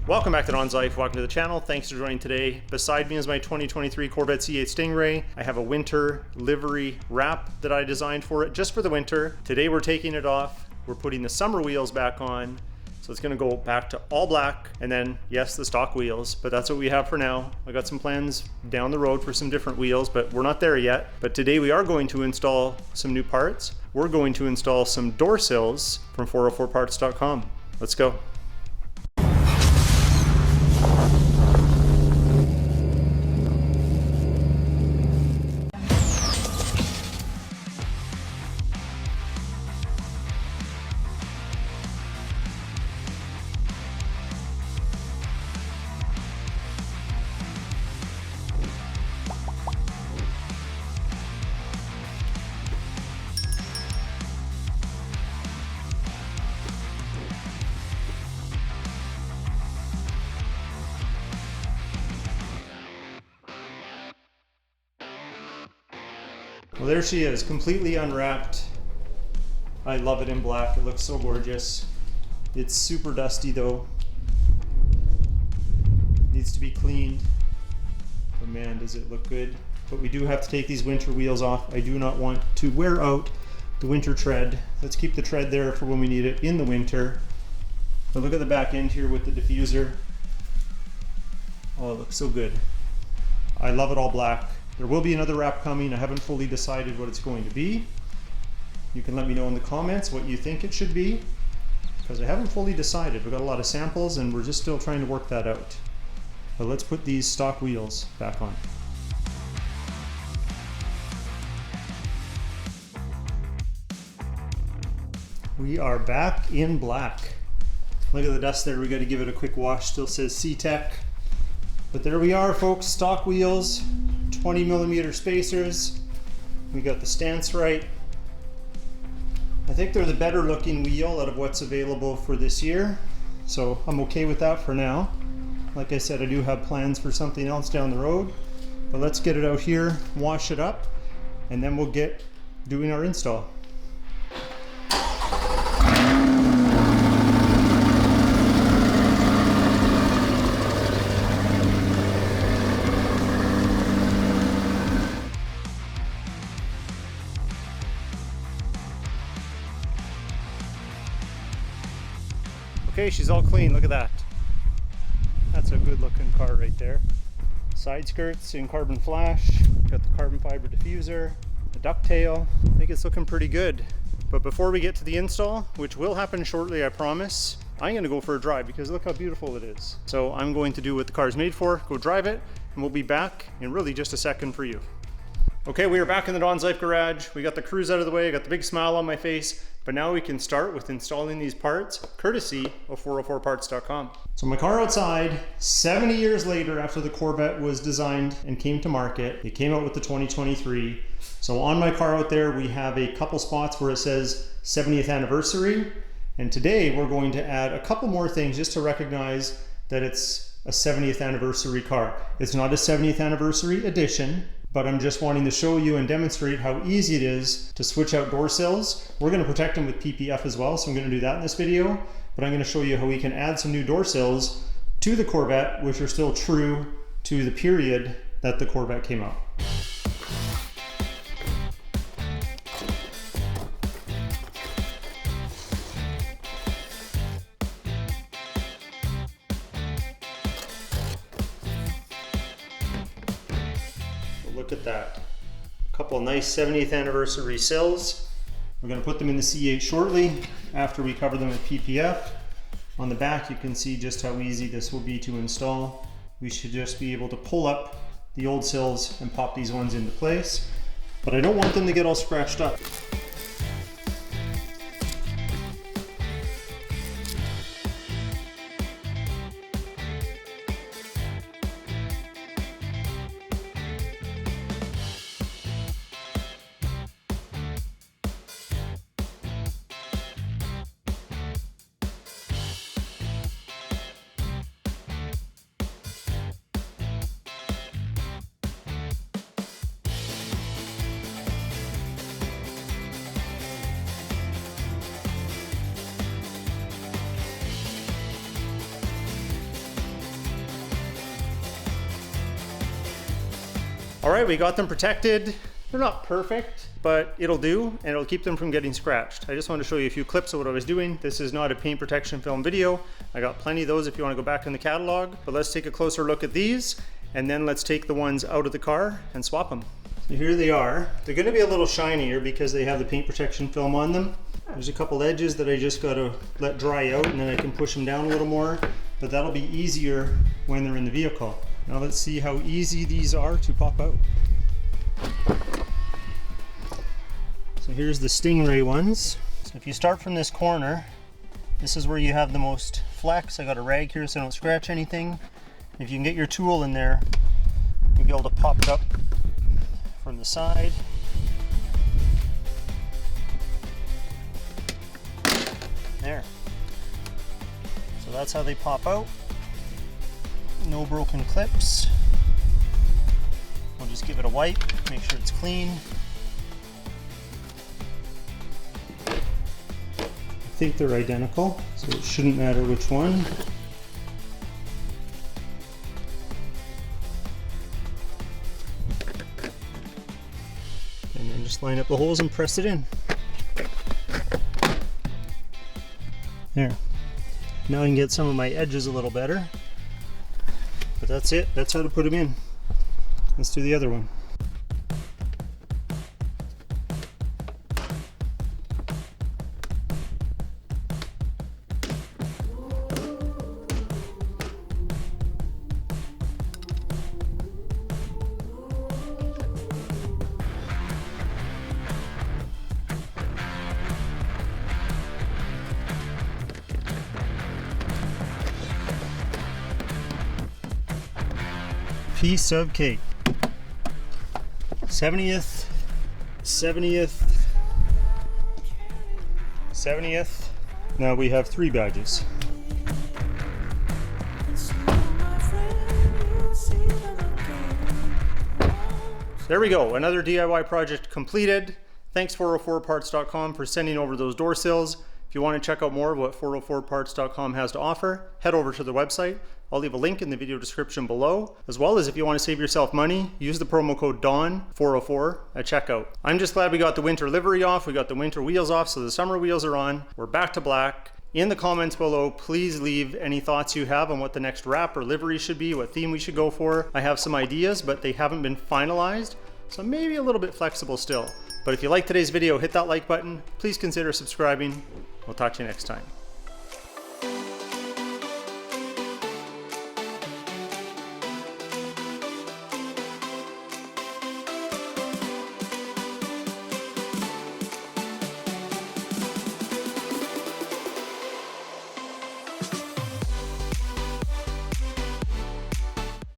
Welcome back to DONSLIFE. Welcome to the channel. Thanks for joining today. Beside me is my 2023 Corvette C8 Stingray. I have a winter livery wrap that I designed for it just for the winter. Today we're taking it off. We're putting the summer wheels back on. So it's gonna go back to all black and then, yes, the stock wheels, but that's what we have for now. I got some plans down the road for some different wheels, but we're not there yet. But today we are going to install some new parts. We're going to install some door sills from 404parts.com. Let's go. Well, there she is, completely unwrapped. I love it in black. It looks so gorgeous. It's super dusty though. Needs to be cleaned. But man, does it look good. But we do have to take these winter wheels off. I do not want to wear out the winter tread. Let's keep the tread there for when we need it in the winter. But look at the back end here with the diffuser. Oh, it looks so good. I love it all black. There will be another wrap coming. I haven't fully decided what it's going to be. You can let me know in the comments what you think it should be, because I haven't fully decided. We've got a lot of samples and we're just still trying to work that out. But let's put these stock wheels back on. We are back in black. Look at the dust there. We got to give it a quick wash. Still says C-Tech. But there we are, folks. Stock wheels. 20mm spacers. We got the stance right. I think they're the better looking wheel out of what's available for this year. So I'm okay with that for now. Like I said, I do have plans for something else down the road. But let's get it out here, wash it up, and then we'll get doing our install. Okay, she's all clean, look at that. That's a good looking car right there. Side skirts in carbon flash, got the carbon fiber diffuser, the ducktail. I think it's looking pretty good. But before we get to the install, which will happen shortly, I promise, I'm gonna go for a drive because look how beautiful it is. So I'm going to do what the car's made for, go drive it, and we'll be back in really just a second for you. Okay, we are back in the DONSLIFE garage. We got the cruise out of the way, I got the big smile on my face, but now we can start with installing these parts, courtesy of 404parts.com. So my car outside, 70 years later after the Corvette was designed and came to market, it came out with the 2023. So on my car out there, we have a couple spots where it says 70th anniversary. And today we're going to add a couple more things just to recognize that it's a 70th anniversary car. It's not a 70th anniversary edition, but I'm just wanting to show you and demonstrate how easy it is to switch out door sills. We're gonna protect them with PPF as well, so I'm gonna do that in this video, but I'm gonna show you how we can add some new door sills to the Corvette, which are still true to the period that the Corvette came out. Look at that. A couple of nice 70th anniversary sills. We're going to put them in the C8 shortly after we cover them with PPF. On the back you can see just how easy this will be to install. We should just be able to pull up the old sills and pop these ones into place. But I don't want them to get all scratched up. All right, we got them protected. They're not perfect, but it'll do, and it'll keep them from getting scratched. I just wanted to show you a few clips of what I was doing. This is not a paint protection film video. I got plenty of those if you want to go back in the catalog, but let's take a closer look at these, and then let's take the ones out of the car and swap them. So here they are. They're gonna be a little shinier because they have the paint protection film on them. There's a couple edges that I just gotta let dry out, and then I can push them down a little more, but that'll be easier when they're in the vehicle. Now let's see how easy these are to pop out. So here's the Stingray ones. So if you start from this corner, this is where you have the most flex. I got a rag here so I don't scratch anything. If you can get your tool in there, you'll be able to pop it up from the side. There. So that's how they pop out. No broken clips. We'll just give it a wipe, make sure it's clean. I think they're identical, so it shouldn't matter which one. And then just line up the holes and press it in. There. Now I can get some of my edges a little better. But that's it. That's how to put them in. Let's do the other one. Piece of cake. 70th, 70th, 70th. Now we have 3 badges. There we go, another DIY project completed. Thanks 404parts.com for sending over those door sills. If you want to check out more of what 404parts.com has to offer, head over to the website. I'll leave a link in the video description below, as well as if you want to save yourself money, use the promo code DAWN404 at checkout. I'm just glad we got the winter livery off, we got the winter wheels off, so the summer wheels are on. We're back to black. In the comments below, please leave any thoughts you have on what the next wrap or livery should be, what theme we should go for. I have some ideas, but they haven't been finalized, so maybe a little bit flexible still. But if you like today's video, hit that like button. Please consider subscribing. We'll talk to you next time.